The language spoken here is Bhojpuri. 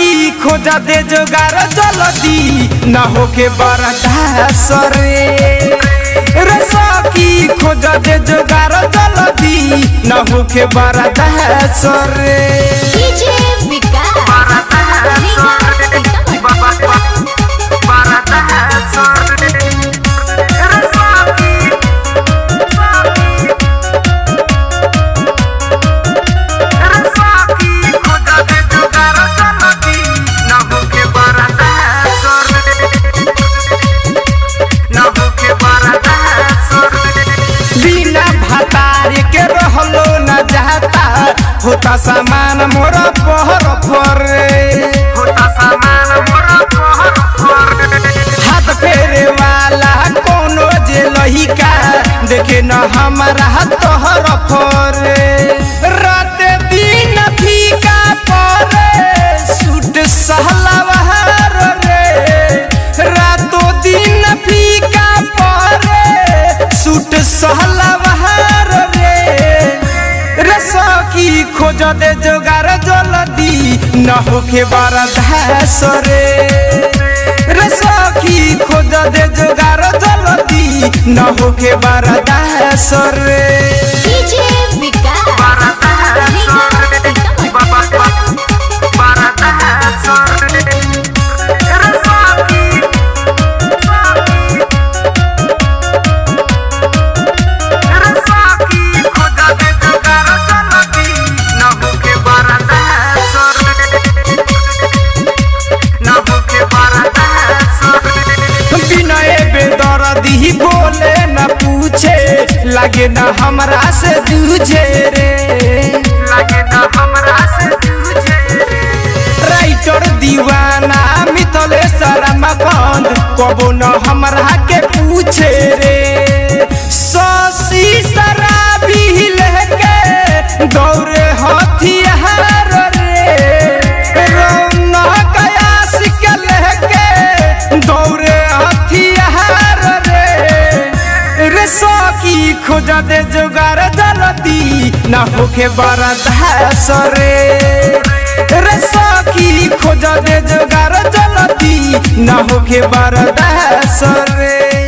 सखी खोजा दे जोगार जल्दी न होके बर्दाश्त रे सखी खोजा दे जोगार जल्दी न होके बर्दाश्त रे होता सामान मोरा पहर फरे होता सामान मोरा पहर फरे हाथ फेरे वाला कोनो जे लहिका देखे न हमारा तोहर फरे रात दिन फीका परे सूट सहलवार रे रातों दिन फीका परे सूट सहलवार रे सखी खोज दे जोगार जल्दी न होके बर्दाश्त रे सखी खोज दे जोगार जल्दी न होके बर्दाश्त रे दी बोले न पूछे लगे न हमरा से दूझे रे लगे न हमरा से दूझे राइटर दीवाना मिथलेश्वर मकंद कबो न हमरा के पूछे रे शशि शराबी लेके दौड़े हथियार रे रौनक आशिक लेके दौड़े सखी खोजा दे जोगार जल्दी न होके बर्दाश्त रे सखी खोजा दे जोगार जल्दी न होके बर्दाश्त रे।